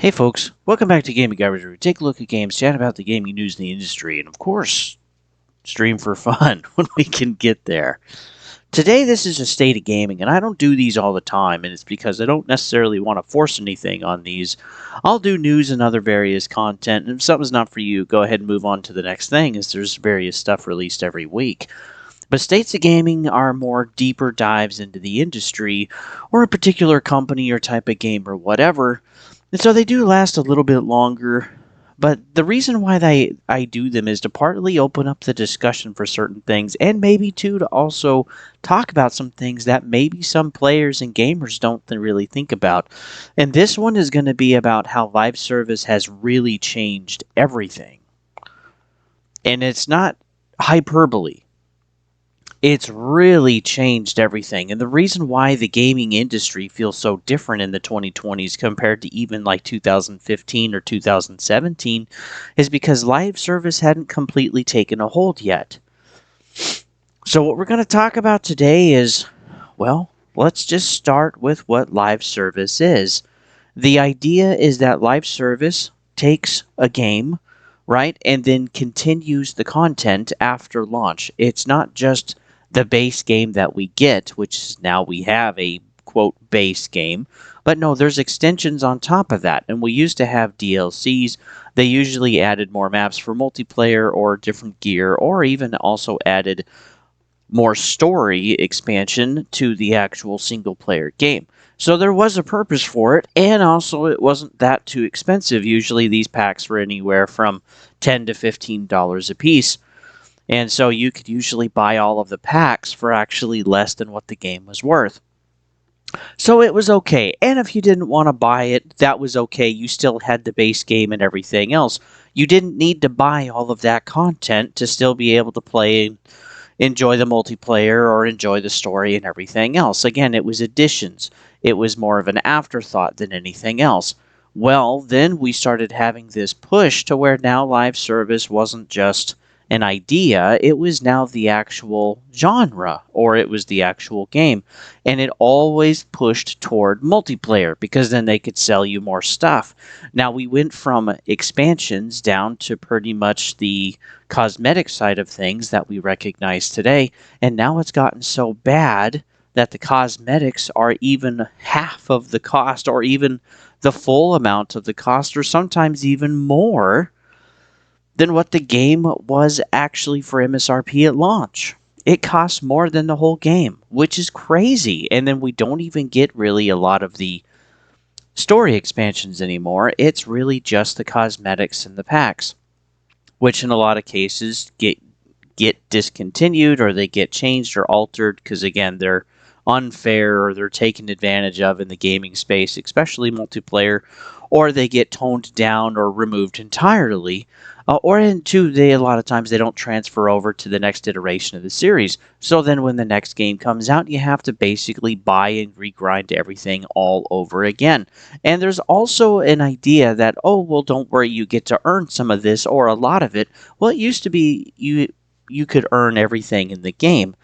Hey folks, welcome back to Gaming Garbage where we take a look at games, chat about the gaming news in the industry, and of course, stream for fun when we can get there. Today this is a state of gaming, and I don't do these all the time, and it's because I don't necessarily want to force anything on these. I'll do news and other various content, and if something's not for you, go ahead and move on to the next thing, as there's various stuff released every week. But states of gaming are more deeper dives into the industry, or a particular company or type of game or whatever, and so they do last a little bit longer. But the reason why I do them is to partly open up the discussion for certain things, and maybe too to also talk about some things that maybe some players and gamers don't really think about. And this one is going to be about how live service has really changed everything. And it's not hyperbole. It's really changed everything. And the reason why the gaming industry feels so different in the 2020s compared to even like 2015 or 2017 is because live service hadn't completely taken a hold yet. So what we're going to talk about today is, well, let's just start with what live service is. The idea is that live service takes a game, right, and then continues the content after launch. It's not just the base game that we get, which is now we have a quote base game, but no, there's extensions on top of that. And we used to have DLCs. They usually added more maps for multiplayer or different gear, or even also added more story expansion to the actual single player game. So there was a purpose for it, and also it wasn't that too expensive. Usually these packs were anywhere from $10 to $15 a piece. And so you could usually buy all of the packs for actually less than what the game was worth. So it was okay. And if you didn't want to buy it, that was okay. You still had the base game and everything else. You didn't need to buy all of that content to still be able to play, enjoy the multiplayer, or enjoy the story and everything else. Again, it was additions. It was more of an afterthought than anything else. Well, then we started having this push to where now live service wasn't just an idea, it was now the actual genre, or it was the actual game. And it always pushed toward multiplayer because then they could sell you more stuff. Now we went from expansions down to pretty much the cosmetic side of things that we recognize today, and now it's gotten so bad that the cosmetics are even half of the cost, or even the full amount of the cost, or sometimes even more than what the game was actually for MSRP at launch. It costs more than the whole game, which is crazy. And then we don't even get really a lot of the story expansions anymore. It's really just the cosmetics and the packs, which in a lot of cases get discontinued, or they get changed or altered because, again, they're unfair or they're taken advantage of in the gaming space, especially multiplayer, or they get toned down or removed entirely, or in two, they a lot of times they don't transfer over to the next iteration of the series. So then when the next game comes out, you have to basically buy and regrind everything all over again. And there's also an idea that, oh, well, don't worry, you get to earn some of this or a lot of it. Well, it used to be you could earn everything in the game.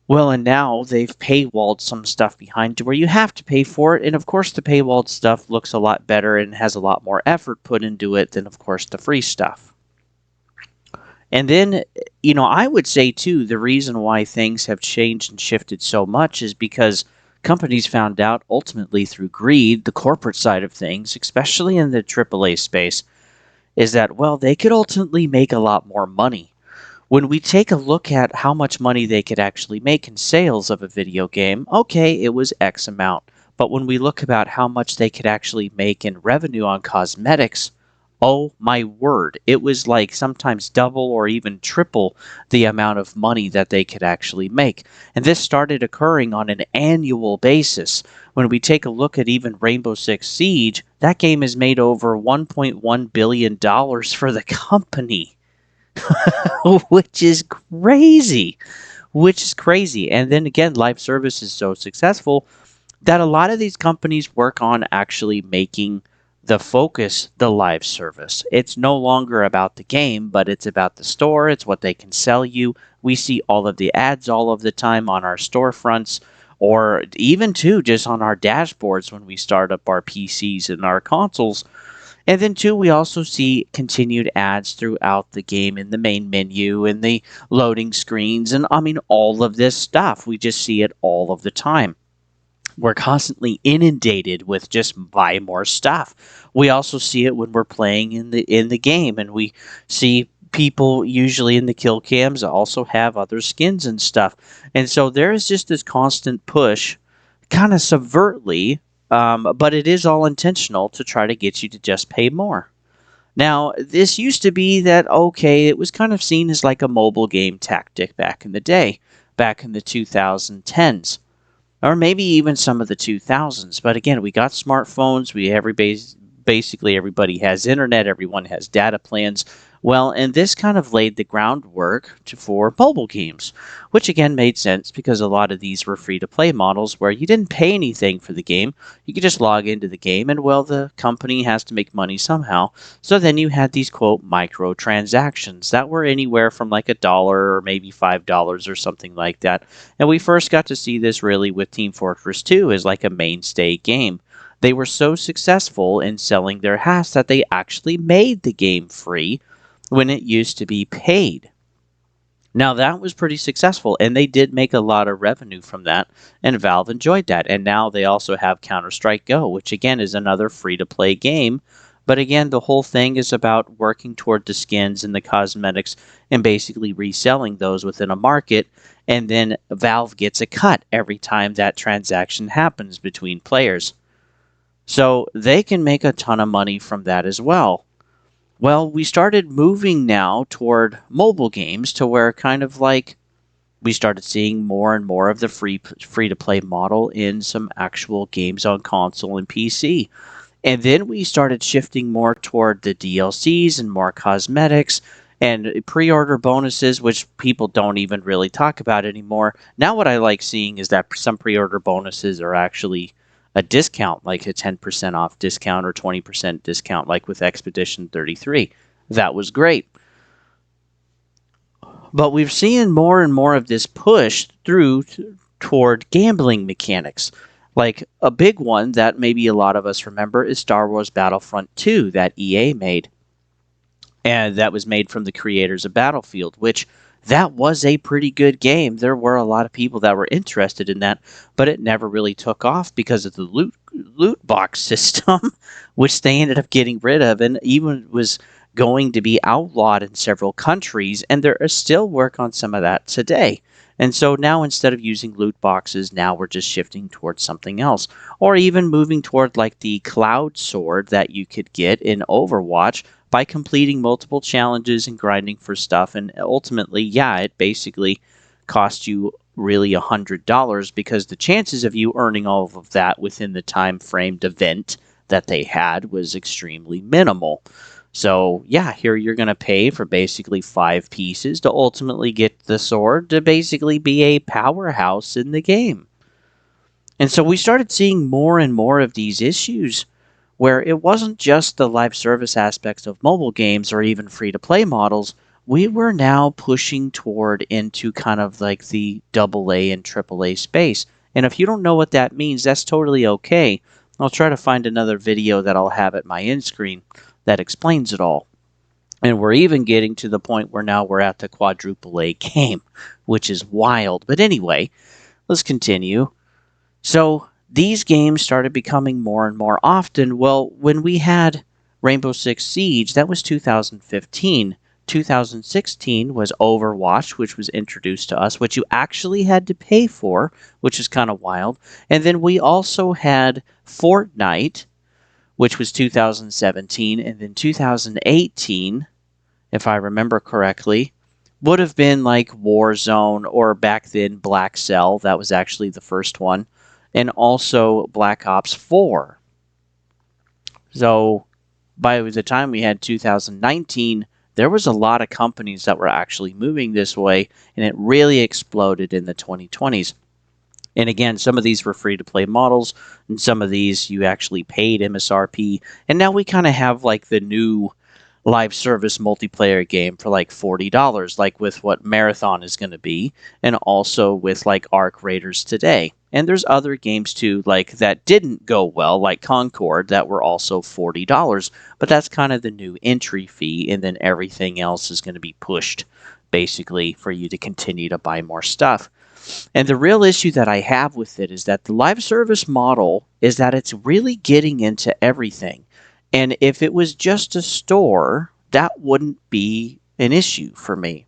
Well, and now they've paywalled some stuff behind to where you have to pay for it. And of course, the paywalled stuff looks a lot better and has a lot more effort put into it than, of course, the free stuff. And then, I would say, too, the reason why things have changed and shifted so much is because companies found out, ultimately through greed, the corporate side of things, especially in the AAA space, is that, well, they could ultimately make a lot more money. When we take a look at how much money they could actually make in sales of a video game, okay, it was X amount. But when we look about how much they could actually make in revenue on cosmetics, oh my word, it was like sometimes double or even triple the amount of money that they could actually make. And this started occurring on an annual basis. When we take a look at even Rainbow Six Siege, that game has made over $1.1 billion for the company. which is crazy. And then again, live service is so successful that a lot of these companies work on actually making the focus the live service. It's no longer about the game, but it's about the store. It's what they can sell you. We see all of the ads all of the time on our storefronts, or even too just on our dashboards when we start up our PCs and our consoles. And then too, we also see continued ads throughout the game in the main menu and the loading screens, and I mean all of this stuff. We just see it all of the time. We're constantly inundated with just buy more stuff. We also see it when we're playing in the game, and we see people usually in the kill cams also have other skins and stuff. And so there is just this constant push, kind of subvertly, but it is all intentional to try to get you to just pay more. Now, this used to be that, okay, it was kind of seen as like a mobile game tactic back in the day, back in the 2010s, or maybe even some of the 2000s. But again, we got smartphones. Basically everybody has internet. Everyone has data plans. Well, and this kind of laid the groundwork for mobile games, which again made sense because a lot of these were free-to-play models where you didn't pay anything for the game. You could just log into the game, and well, the company has to make money somehow. So then you had these quote microtransactions that were anywhere from like $1 or maybe $5 or something like that. And we first got to see this really with Team Fortress 2 as like a mainstay game. They were so successful in selling their hats that they actually made the game free when it used to be paid. Now that was pretty successful, and they did make a lot of revenue from that, and Valve enjoyed that. And now they also have Counter-Strike Go, which again is another free-to-play game. But again, the whole thing is about working toward the skins and the cosmetics and basically reselling those within a market, and then Valve gets a cut every time that transaction happens between players. So they can make a ton of money from that as well. Well, we started moving now toward mobile games to where kind of like we started seeing more and more of the free to play model in some actual games on console and PC. And then we started shifting more toward the DLCs and more cosmetics and pre-order bonuses, which people don't even really talk about anymore. Now what I like seeing is that some pre-order bonuses are actually a discount, like a 10% off discount or 20% discount, like with Expedition 33. That was great. But we've seen more and more of this push through toward gambling mechanics. Like a big one that maybe a lot of us remember is Star Wars Battlefront 2 that EA made. And that was made from the creators of Battlefield, which that was a pretty good game. There were a lot of people that were interested in that, but it never really took off because of the loot box system, which they ended up getting rid of, and even was going to be outlawed in several countries, and there is still work on some of that today. And so now instead of using loot boxes, now we're just shifting towards something else. Or even moving toward like the cloud sword that you could get in Overwatch by completing multiple challenges and grinding for stuff. And ultimately, yeah, it basically cost you really $100 because the chances of you earning all of that within the time framed event that they had was extremely minimal. So, yeah, here you're going to pay for basically 5 pieces to ultimately get the sword to basically be a powerhouse in the game. And so we started seeing more and more of these issues where it wasn't just the live service aspects of mobile games or even free-to-play models. We were now pushing toward into kind of like the AA and AAA space. And if you don't know what that means, that's totally okay. I'll try to find another video that I'll have at my end screen that explains it all. And we're even getting to the point where now we're at the quadruple A game, which is wild. But anyway, let's continue. So these games started becoming more and more often. Well, when we had Rainbow Six Siege, that was 2015. 2016 was Overwatch, which was introduced to us, which you actually had to pay for, which is kind of wild. And then we also had Fortnite, which was 2017, and then 2018, if I remember correctly, would have been like Warzone, or back then Black Cell. That was actually the first one. And also Black Ops 4. So by the time we had 2019, there was a lot of companies that were actually moving this way, and it really exploded in the 2020s. And again, some of these were free-to-play models, and some of these you actually paid MSRP. And now we kind of have like the new live service multiplayer game for like $40, like with what Marathon is going to be, and also with like Arc Raiders today. And there's other games too, like that didn't go well, like Concord, that were also $40. But that's kind of the new entry fee, and then everything else is going to be pushed basically for you to continue to buy more stuff. And the real issue that I have with it is that the live service model is that it's really getting into everything. And if it was just a store, that wouldn't be an issue for me.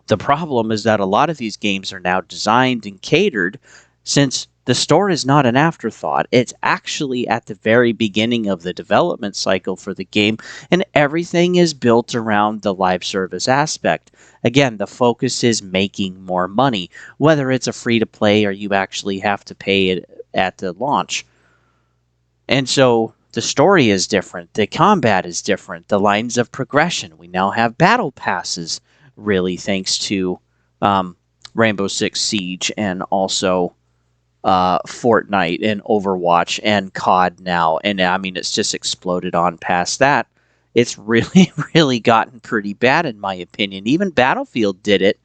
The problem is that a lot of these games are now designed and catered since the store is not an afterthought. It's actually at the very beginning of the development cycle for the game, and everything is built around the live service aspect. Again, the focus is making more money, whether it's a free to play or you actually have to pay it at the launch. And so the story is different, the combat is different, the lines of progression. We now have battle passes, really, thanks to Rainbow Six Siege and also Fortnite and Overwatch and COD now. And I mean, it's just exploded on past that. It's really, really gotten pretty bad, in my opinion. Even Battlefield did it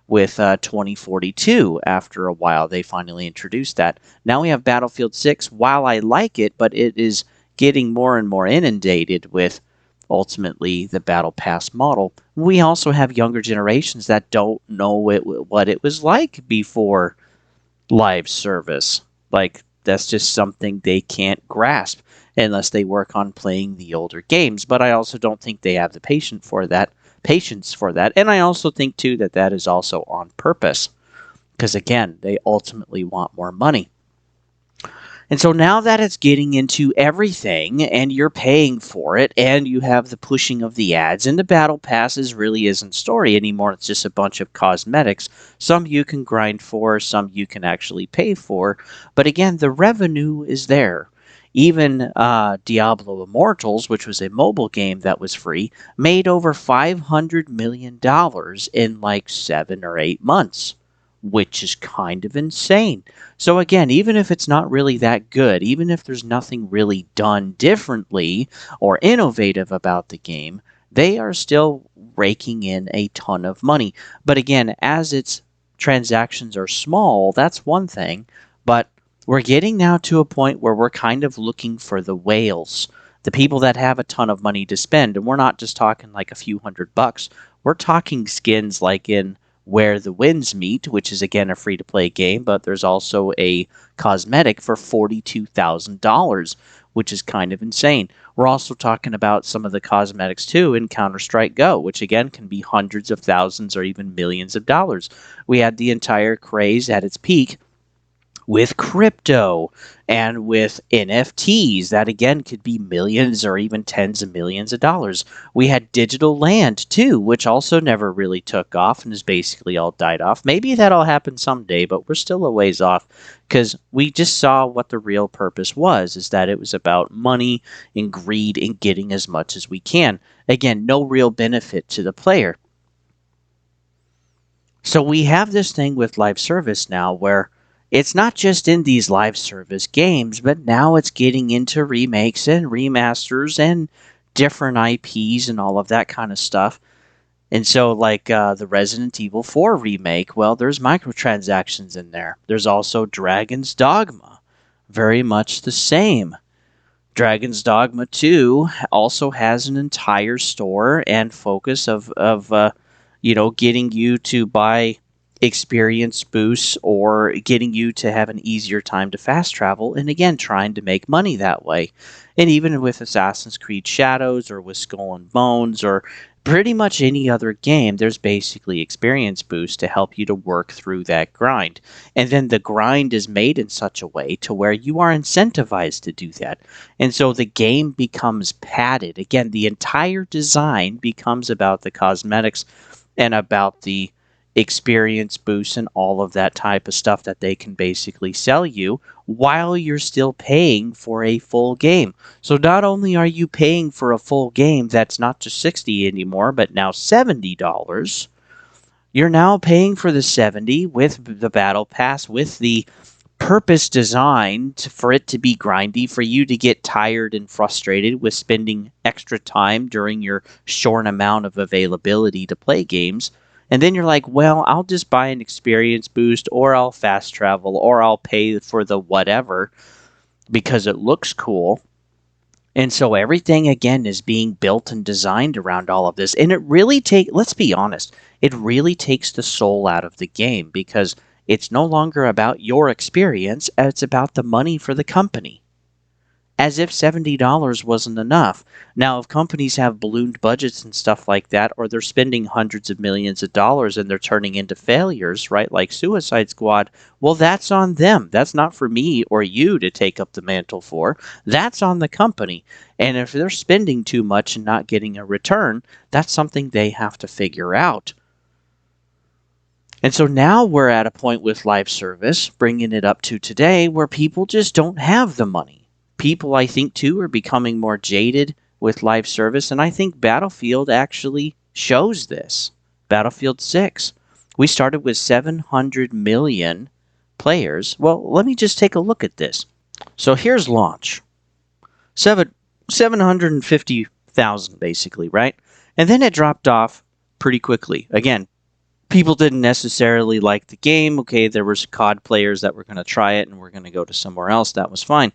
with 2042 after a while. They finally introduced that. Now we have Battlefield 6. While I like it, but it is getting more and more inundated with ultimately the Battle Pass model. We also have younger generations that don't know what it was like before live service. Like, that's just something they can't grasp unless they work on playing the older games. But I also don't think they have the patience for that. And I also think too that that is also on purpose, because again, they ultimately want more money. And so now that it's getting into everything and you're paying for it and you have the pushing of the ads, and the battle passes really isn't story anymore. It's just a bunch of cosmetics. Some you can grind for, some you can actually pay for. But again, the revenue is there. Even Diablo Immortals, which was a mobile game that was free, made over $500 million in like 7 or 8 months, which is kind of insane. So again, even if it's not really that good, even if there's nothing really done differently or innovative about the game, they are still raking in a ton of money. But again, as its transactions are small, that's one thing, but we're getting now to a point where we're kind of looking for the whales, the people that have a ton of money to spend. And we're not just talking like a few $100. We're talking skins like in Where the Winds Meet, which is again a free-to-play game, but there's also a cosmetic for $42,000, which is kind of insane. We're also talking about some of the cosmetics too in Counter-Strike Go, which again can be hundreds of thousands or even millions of dollars. We had the entire craze at its peak with crypto and with NFTs that again could be millions or even tens of millions of dollars. We had digital land too, which also never really took off and is basically all died off. Maybe that'll happen someday, but we're still a ways off because we just saw what the real purpose was, is that it was about money and greed and getting as much as we can. Again, no real benefit to the player. So we have this thing with live service now where it's not just in these live service games, but now it's getting into remakes and remasters and different IPs and all of that kind of stuff. And so, like the Resident Evil 4 remake, well, there's microtransactions in there. There's also Dragon's Dogma, very much the same. Dragon's Dogma 2 also has an entire store and focus of getting you to buy experience boosts or getting you to have an easier time to fast travel, and again trying to make money that way. And even with Assassin's Creed Shadows or with Skull and Bones or pretty much any other game, there's basically experience boosts to help you to work through that grind. And then the grind is made in such a way to where you are incentivized to do that. And so the game becomes padded. Again, the entire design becomes about the cosmetics and about the experience boosts and all of that type of stuff that they can basically sell you while you're still paying for a full game. So not only are you paying for a full game that's not just $60 anymore, but now $70, you're now paying for the 70 with the battle pass, with the purpose designed for it to be grindy, for you to get tired and frustrated with spending extra time during your short amount of availability to play games. And then you're like, well, I'll just buy an experience boost, or I'll fast travel, or I'll pay for the whatever because it looks cool. And so everything again is being built and designed around all of this. And it really let's be honest, it really takes the soul out of the game, because it's no longer about your experience, it's about the money for the company. As if $70 wasn't enough. Now, if companies have ballooned budgets and stuff like that, or they're spending hundreds of millions of dollars and they're turning into failures, right, like Suicide Squad, well, that's on them. That's not for me or you to take up the mantle for. That's on the company. And if they're spending too much and not getting a return, that's something they have to figure out. And so now we're at a point with live service, bringing it up to today, where people just don't have the money. People, I think, too, are becoming more jaded with live service, and I think Battlefield actually shows this. Battlefield 6. We started with 700 million players. Well, let me just take a look at this. So here's launch. 750,000, basically, right? And then it dropped off pretty quickly. Again, people didn't necessarily like the game. Okay, there was COD players that were going to try it and were going to go to somewhere else. That was fine.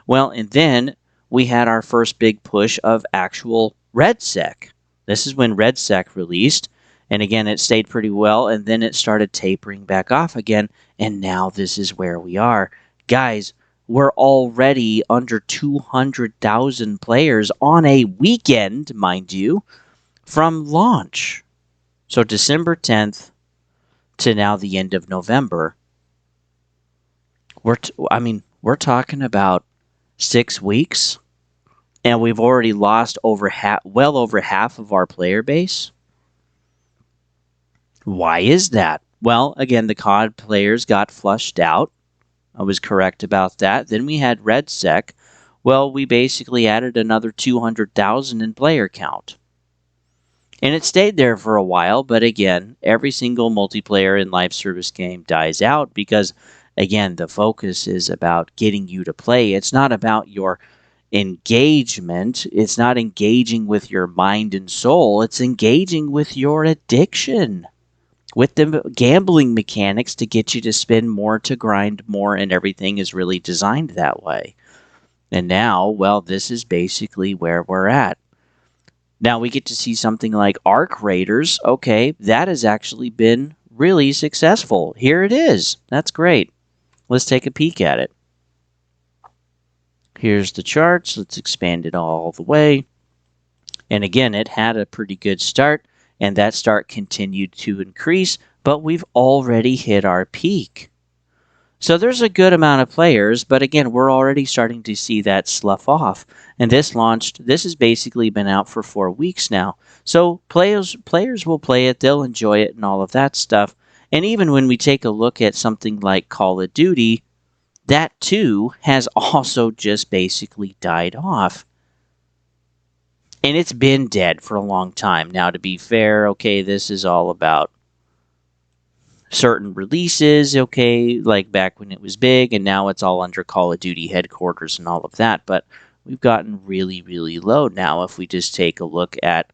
Well, and then we had our first big push of actual RedSec. This is when RedSec released, and again, it stayed pretty well, and then it started tapering back off again, and now this is where we are. Guys, we're already under 200,000 players on a weekend, mind you, from launch. So December 10th to now the end of November. We're talking about 6 weeks, and we've already lost well over half of our player base. Why is that? Well, again, the COD players got flushed out. I was correct about that. Then we had RedSec. Well, we basically added another 200,000 in player count. And it stayed there for a while, but again, every single multiplayer and live service game dies out because, again, the focus is about getting you to play. It's not about your engagement. It's not engaging with your mind and soul. It's engaging with your addiction, with the gambling mechanics to get you to spend more, to grind more, and everything is really designed that way. And now, well, this is basically where we're at. Now we get to see something like Arc Raiders. Okay, that has actually been really successful. Here it is. That's great. Let's take a peek at it. Here's the charts. Let's expand it all the way. And again, it had a pretty good start, and that start continued to increase, but we've already hit our peak. So there's a good amount of players, but again, we're already starting to see that slough off. And this has basically been out for 4 weeks now. So players will play it, they'll enjoy it and all of that stuff. And even when we take a look at something like Call of Duty, that too has also just basically died off. And it's been dead for a long time. Now, to be fair, okay, this is all about certain releases, okay, like back when it was big, and now it's all under Call of Duty headquarters and all of that. But we've gotten really, really low now. If we just take a look at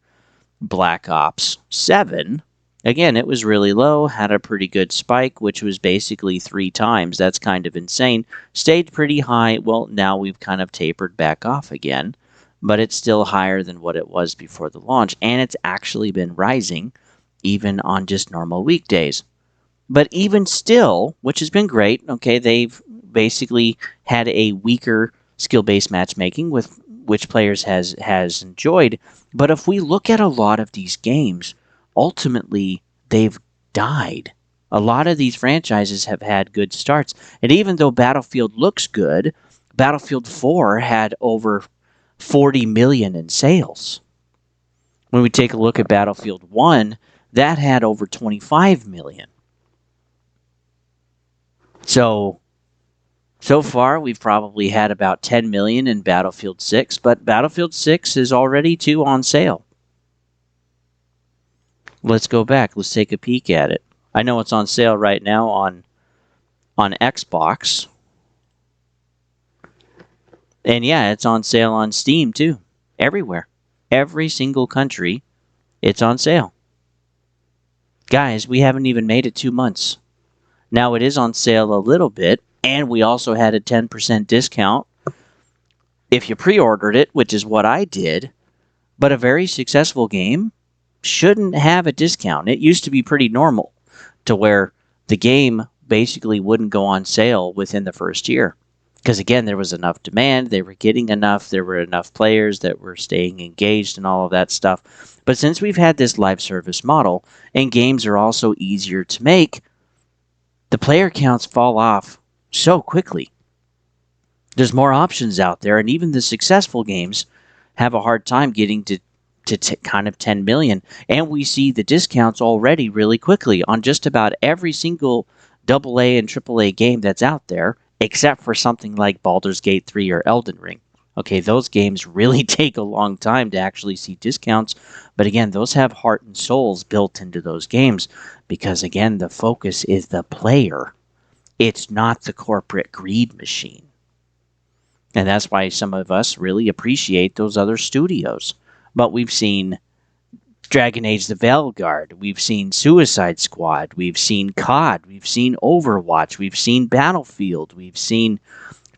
Black Ops 7, again, it was really low, had a pretty good spike, which was basically 3 times. That's kind of insane. Stayed pretty high. Well, now we've kind of tapered back off again, but it's still higher than what it was before the launch, and it's actually been rising even on just normal weekdays. But even still, which has been great, okay, they've basically had a weaker skill-based matchmaking, with which players has enjoyed. But if we look at a lot of these games, ultimately they've died. A lot of these franchises have had good starts. And even though Battlefield looks good, Battlefield 4 had over 40 million in sales. When we take a look at Battlefield 1, that had over 25 million. So far, we've probably had about 10 million in Battlefield 6, but Battlefield 6 is already too on sale. Let's go back. Let's take a peek at it. I know it's on sale right now on Xbox. And yeah, it's on sale on Steam too. Everywhere. Every single country, it's on sale. Guys, we haven't even made it 2 months. Now it is on sale a little bit, and we also had a 10% discount if you pre ordered it, which is what I did. But a very successful game shouldn't have a discount. It used to be pretty normal to where the game basically wouldn't go on sale within the first year. Because again, there was enough demand, they were getting enough, there were enough players that were staying engaged and all of that stuff. But since we've had this live service model and games are also easier to make, the player counts fall off so quickly. There's more options out there, and even the successful games have a hard time getting to kind of 10 million. And we see the discounts already really quickly on just about every single AA and AAA game that's out there, except for something like Baldur's Gate 3 or Elden Ring. Okay, those games really take a long time to actually see discounts, but again, those have heart and souls built into those games because, again, the focus is the player. It's not the corporate greed machine. And that's why some of us really appreciate those other studios. But we've seen Dragon Age the Veilguard, we've seen Suicide Squad, we've seen COD, we've seen Overwatch, we've seen Battlefield, we've seen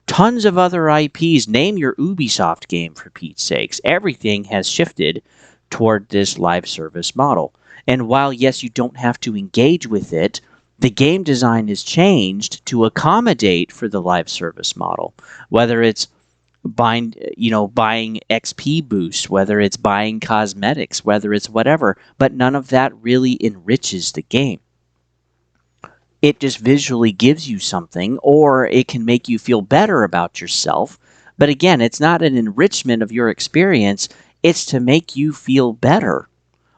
tons of other IPs. Name your Ubisoft game, for Pete's sakes. Everything has shifted toward this live service model. And while, yes, you don't have to engage with it, the game design is changed to accommodate for the live service model. Whether it's buying XP boosts, whether it's buying cosmetics, whether it's whatever, but none of that really enriches the game. It just visually gives you something, or it can make you feel better about yourself. But again, it's not an enrichment of your experience, it's to make you feel better.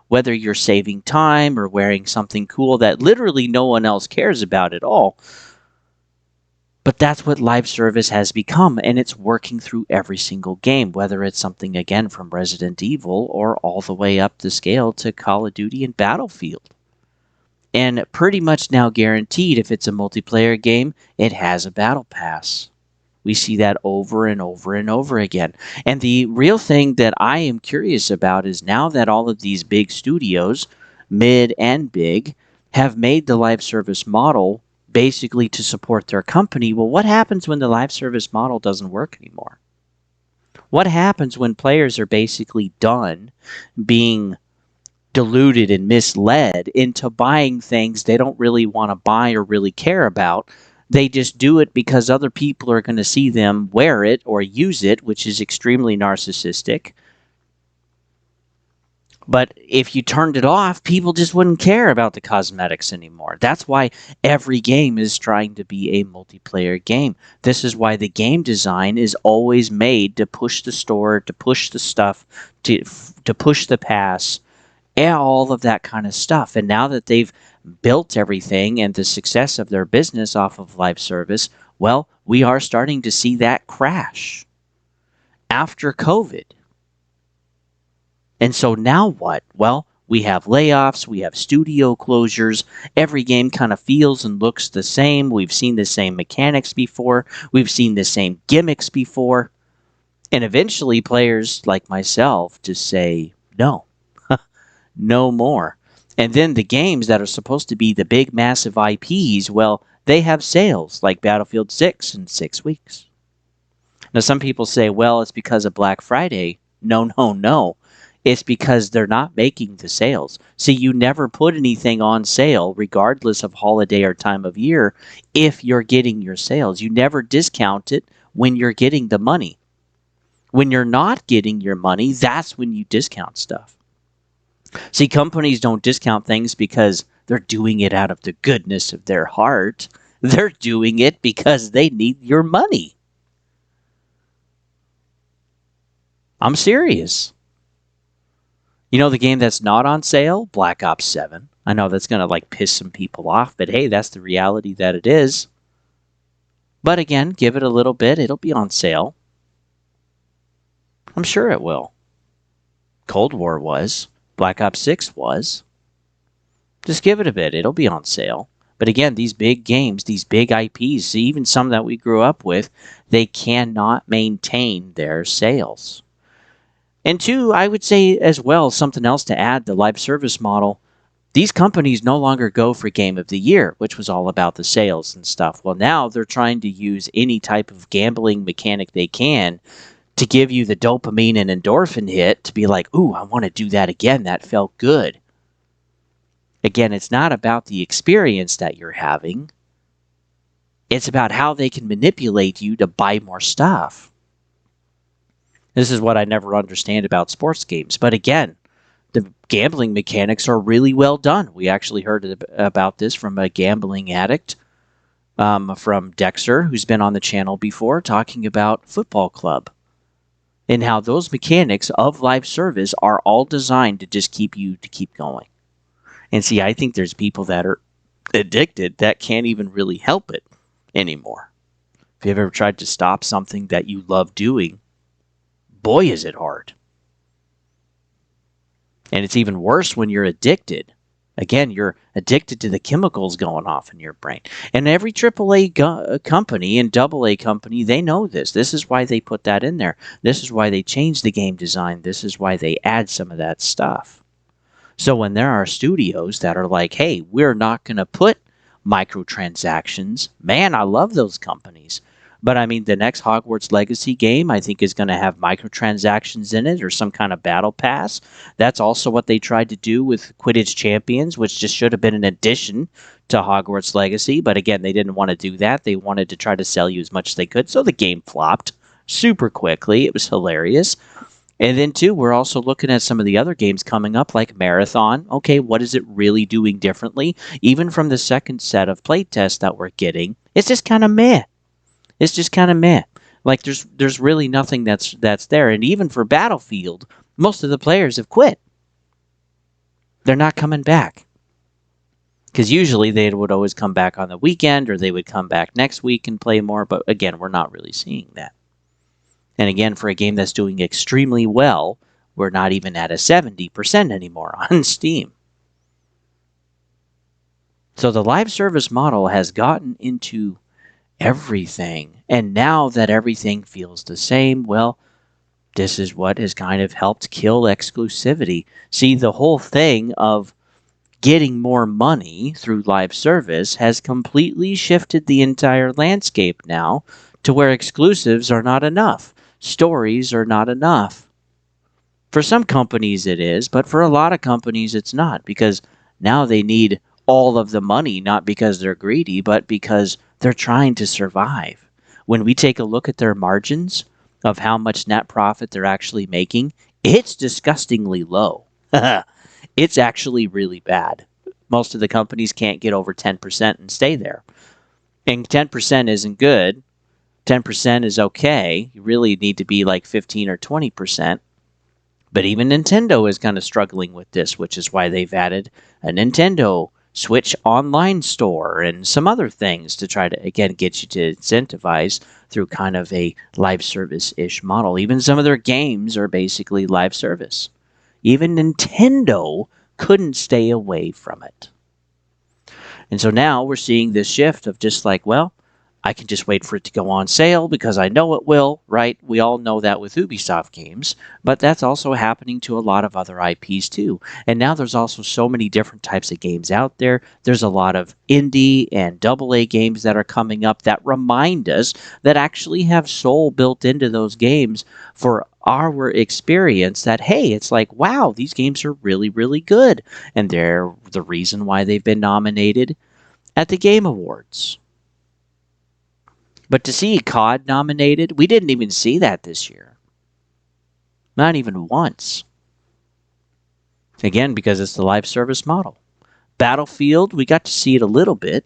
Whether you're saving time or wearing something cool that literally no one else cares about at all. But that's what live service has become, and it's working through every single game, whether it's something, again, from Resident Evil or all the way up the scale to Call of Duty and Battlefield. And pretty much now guaranteed, if it's a multiplayer game, it has a battle pass. We see that over and over and over again. And the real thing that I am curious about is now that all of these big studios, mid and big, have made the live service model basically to support their company, well, what happens when the live service model doesn't work anymore? What happens when players are basically done being deluded and misled into buying things they don't really want to buy or really care about? They just do it because other people are going to see them wear it or use it, which is extremely narcissistic. But if you turned it off, people just wouldn't care about the cosmetics anymore. That's why every game is trying to be a multiplayer game. This is why the game design is always made to push the store, to push the stuff, to push the pass, and all of that kind of stuff. And now that they've built everything and the success of their business off of live service, well, we are starting to see that crash after COVID. And so now what? Well, we have layoffs, we have studio closures, every game kind of feels and looks the same. We've seen the same mechanics before, we've seen the same gimmicks before. And eventually players like myself just say, no, no more. And then the games that are supposed to be the big, massive IPs, well, they have sales like Battlefield 6 in 6 weeks. Now, some people say, well, it's because of Black Friday. No, no, no. It's because they're not making the sales. See, you never put anything on sale, regardless of holiday or time of year, if you're getting your sales. You never discount it when you're getting the money. When you're not getting your money, that's when you discount stuff. See, companies don't discount things because they're doing it out of the goodness of their heart. They're doing it because they need your money. I'm serious. You know the game that's not on sale? Black Ops 7. I know that's going to piss some people off, but hey, that's the reality that it is. But again, give it a little bit, it'll be on sale. I'm sure it will. Cold War was. Black Ops 6 was. Just give it a bit, it'll be on sale. But again, these big games, these big IPs, even some that we grew up with, they cannot maintain their sales. And two, I would say as well, something else to add, the live service model. These companies no longer go for Game of the Year, which was all about the sales and stuff. Well, now they're trying to use any type of gambling mechanic they can to give you the dopamine and endorphin hit to be like, ooh, I want to do that again. That felt good. Again, it's not about the experience that you're having. It's about how they can manipulate you to buy more stuff. This is what I never understand about sports games. But again, the gambling mechanics are really well done. We actually heard about this from a gambling addict, from Dexter, who's been on the channel before, talking about Football Club and how those mechanics of live service are all designed to just keep you to keep going. And see, I think there's people that are addicted that can't even really help it anymore. If you've ever tried to stop something that you love doing, boy, is it hard. And it's even worse when you're addicted. Again, you're addicted to the chemicals going off in your brain. And every AAA company and AA company, they know this. This is why they put that in there. This is why they changed the game design. This is why they add some of that stuff. So when there are studios that are like, hey, we're not going to put microtransactions, man, I love those companies. But I mean, the next Hogwarts Legacy game, I think, is going to have microtransactions in it or some kind of battle pass. That's also what they tried to do with Quidditch Champions, which just should have been an addition to Hogwarts Legacy. But again, they didn't want to do that. They wanted to try to sell you as much as they could. So the game flopped super quickly. It was hilarious. And then, too, we're also looking at some of the other games coming up, like Marathon. Okay, what is it really doing differently? Even from the second set of playtests that we're getting, it's just kind of meh. It's just kind of meh. Like, there's really nothing that's there. And even for Battlefield, most of the players have quit. They're not coming back. Because usually they would always come back on the weekend, or they would come back next week and play more. But again, we're not really seeing that. And again, for a game that's doing extremely well, we're not even at a 70% anymore on Steam. So the live service model has gotten into everything. And now that everything feels the same, well, this is what has kind of helped kill exclusivity. See, the whole thing of getting more money through live service has completely shifted the entire landscape now to where exclusives are not enough. Stories are not enough. For some companies it is, but for a lot of companies it's not, because now they need all of the money, not because they're greedy, but because they're trying to survive. When we take a look at their margins of how much net profit they're actually making, it's disgustingly low. It's actually really bad. Most of the companies can't get over 10% and stay there. And 10% isn't good. 10% is okay. You really need to be like 15 or 20%. But even Nintendo is kind of struggling with this, which is why they've added a Nintendo Switch online store and some other things to try to, again, get you to incentivize through kind of a live service-ish model. Even some of their games are basically live service. Even Nintendo couldn't stay away from it. And so now we're seeing this shift of just like, well, I can just wait for it to go on sale because I know it will, right? We all know that with Ubisoft games, but that's also happening to a lot of other IPs too. And now there's also so many different types of games out there. There's a lot of indie and AA games that are coming up that remind us that actually have soul built into those games for our experience that, hey, it's like, wow, these games are really, really good. And they're the reason why they've been nominated at the Game Awards. But to see COD nominated, we didn't even see that this year. Not even once. Again, because it's the live service model. Battlefield, we got to see it a little bit,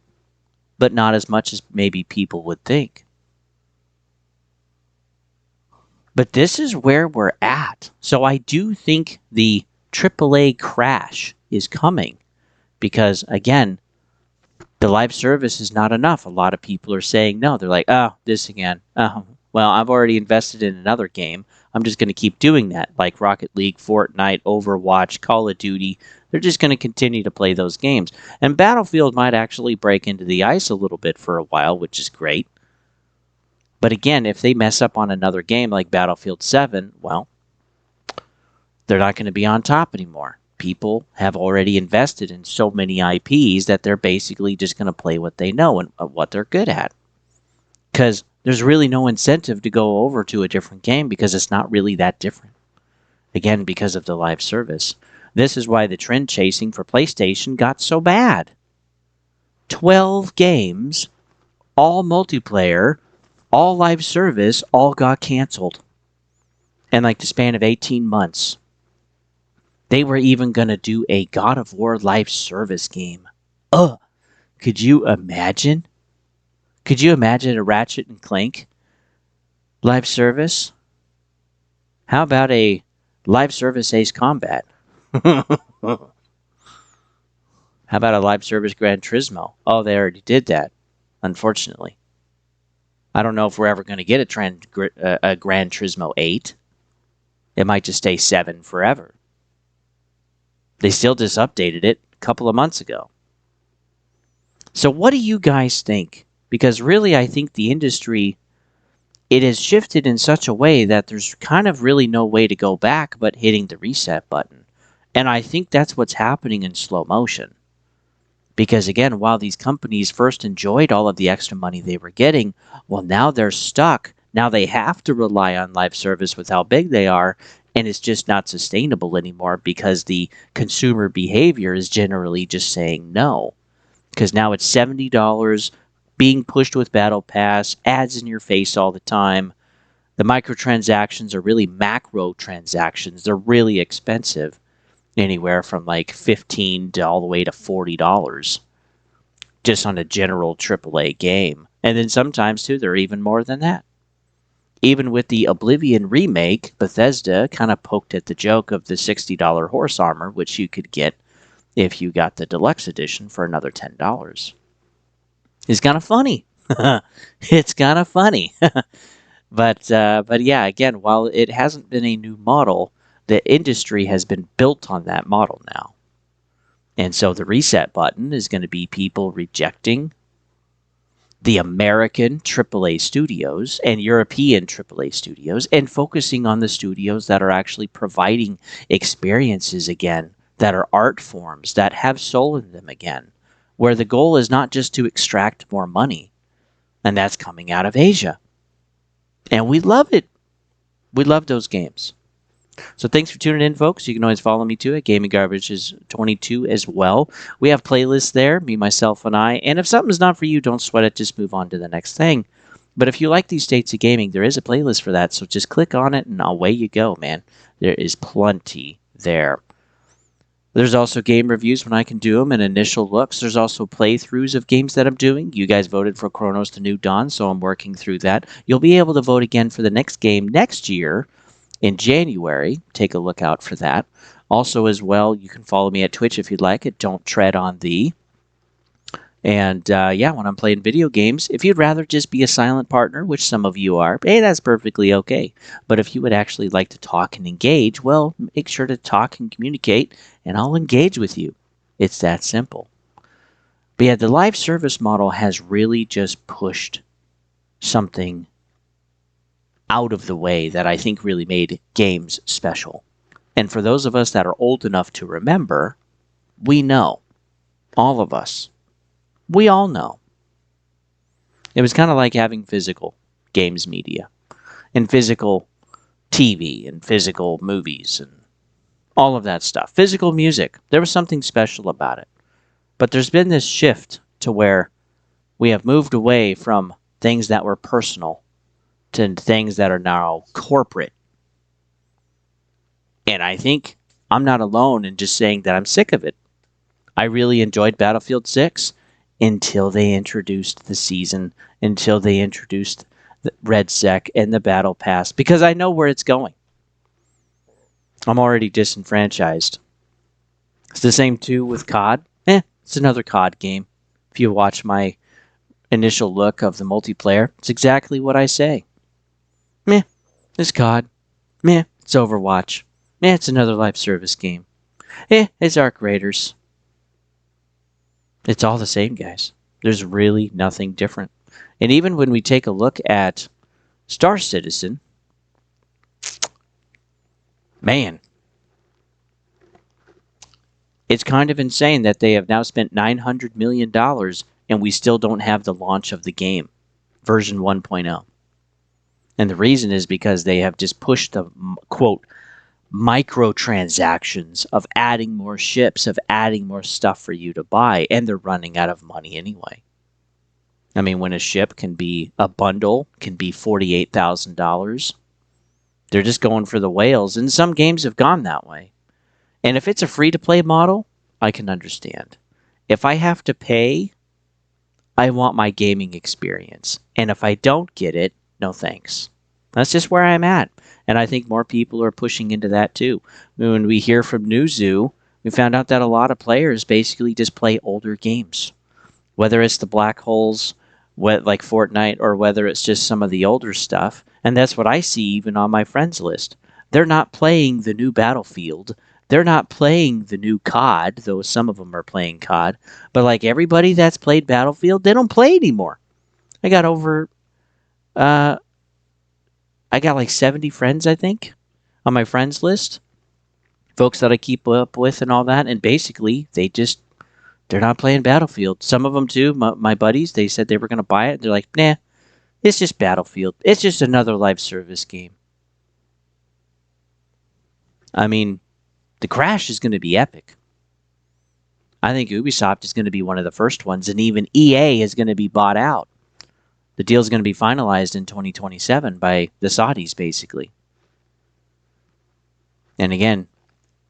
but not as much as maybe people would think. But this is where we're at. So I do think the AAA crash is coming because, again, the live service is not enough. A lot of people are saying no. They're like, oh, this again. Oh, Well, I've already invested in another game. I'm just going to keep doing that, like Rocket League, Fortnite, Overwatch, Call of Duty. They're just going to continue to play those games. And Battlefield might actually break into the ice a little bit for a while, which is great. But again, if they mess up on another game like Battlefield 7, well, they're not going to be on top anymore. People have already invested in so many IPs that they're basically just going to play what they know and what they're good at. Because there's really no incentive to go over to a different game because it's not really that different. Again, because of the live service. This is why the trend chasing for PlayStation got so bad. 12 games, all multiplayer, all live service, all got canceled. In like the span of 18 months. They were even going to do a God of War live service game. Could you imagine? Could you imagine a Ratchet and Clank live service? How about a live service Ace Combat? How about a live service Gran Turismo? Oh, they already did that, unfortunately. I don't know if we're ever going to get a Gran Turismo 8. It might just stay 7 forever. They still just updated it a couple of months ago. So what do you guys think? Because really, I think the industry, it has shifted in such a way that there's kind of really no way to go back but hitting the reset button. And I think that's what's happening in slow motion. Because again, while these companies first enjoyed all of the extra money they were getting, well, now they're stuck. Now they have to rely on live service with how big they are, and it's just not sustainable anymore because the consumer behavior is generally just saying no. Because now it's $70, being pushed with Battle Pass, ads in your face all the time. The microtransactions are really macro transactions. They're really expensive. Anywhere from like $15 to all the way to $40 just on a general AAA game. And then sometimes, too, they're even more than that. Even with the Oblivion remake, Bethesda kind of poked at the joke of the $60 horse armor, which you could get if you got the deluxe edition for another $10. It's kind of funny. It's kind of funny. But yeah, again, while it hasn't been a new model, the industry has been built on that model now. And so the reset button is going to be people rejecting the American AAA studios and European AAA studios and focusing on the studios that are actually providing experiences again, that are art forms, that have soul in them again, where the goal is not just to extract more money, and that's coming out of Asia. And we love it. We love those games. So thanks for tuning in, folks. You can always follow me too at Gaming Garbage is 22 as well. We have playlists there, me, myself, and I. And if something's not for you, don't sweat it. Just move on to the next thing. But if you like these states of gaming, there is a playlist for that. So just click on it and away you go, man. There is plenty there. There's also game reviews when I can do them and initial looks. There's also playthroughs of games that I'm doing. You guys voted for Chronos to New Dawn, so I'm working through that. You'll be able to vote again for the next game next year in January. Take a look out for that. Also, as well, you can follow me at Twitch if you'd like it. Don't tread on thee. And yeah, when I'm playing video games, if you'd rather just be a silent partner, which some of you are, hey, that's perfectly okay. But if you would actually like to talk and engage, well, make sure to talk and communicate, and I'll engage with you. It's that simple. But yeah, the live service model has really just pushed something out of the way that I think really made games special. And for those of us that are old enough to remember, we know. All of us. We all know. It was kind of like having physical games media and physical TV and physical movies and all of that stuff. Physical music. There was something special about it. But there's been this shift to where we have moved away from things that were personal to things that are now corporate. And I think I'm not alone in just saying that I'm sick of it. I really enjoyed Battlefield 6 until they introduced the season, until they introduced the RedSec and the Battle Pass, because I know where it's going. I'm already disenfranchised. It's the same too with COD. It's another COD game. If you watch my initial look of the multiplayer, it's exactly what I say. It's COD. Meh, it's Overwatch. Meh, it's another live service game. It's Arc Raiders. It's all the same, guys. There's really nothing different. And even when we take a look at Star Citizen, man, it's kind of insane that they have now spent $900 million and we still don't have the launch of the game, version 1.0. And the reason is because they have just pushed the, quote, microtransactions of adding more ships, of adding more stuff for you to buy, and they're running out of money anyway. I mean, when a ship can be, a bundle can be $48,000, they're just going for the whales, and some games have gone that way. And if it's a free-to-play model, I can understand. If I have to pay, I want my gaming experience. And if I don't get it, no thanks. That's just where I'm at. And I think more people are pushing into that too. When we hear from Newzoo, we found out that a lot of players basically just play older games. Whether it's the black holes, like Fortnite, or whether it's just some of the older stuff. And that's what I see even on my friends list. They're not playing the new Battlefield. They're not playing the new COD, though some of them are playing COD. But like everybody that's played Battlefield, they don't play anymore. I got like 70 friends, I think, on my friends list. Folks that I keep up with and all that. And basically, they're not playing Battlefield. Some of them too, my buddies, they said they were going to buy it. They're like, nah, it's just Battlefield. It's just another live service game. I mean, the crash is going to be epic. I think Ubisoft is going to be one of the first ones, and even EA is going to be bought out. The deal is going to be finalized in 2027 by the Saudis, basically. And again,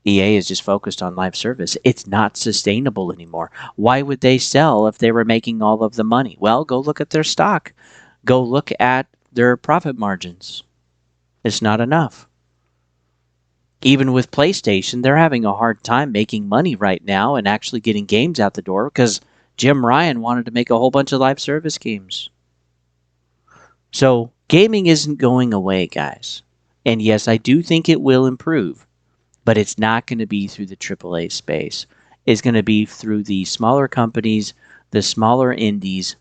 EA is just focused on live service. It's not sustainable anymore. Why would they sell if they were making all of the money? Well, go look at their stock. Go look at their profit margins. It's not enough. Even with PlayStation, they're having a hard time making money right now and actually getting games out the door because Jim Ryan wanted to make a whole bunch of live service games. So gaming isn't going away, guys. And yes, I do think it will improve, but it's not going to be through the AAA space. It's going to be through the smaller companies, the smaller indies.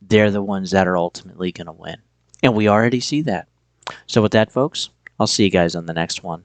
They're the ones that are ultimately going to win. And we already see that. So with that, folks, I'll see you guys on the next one.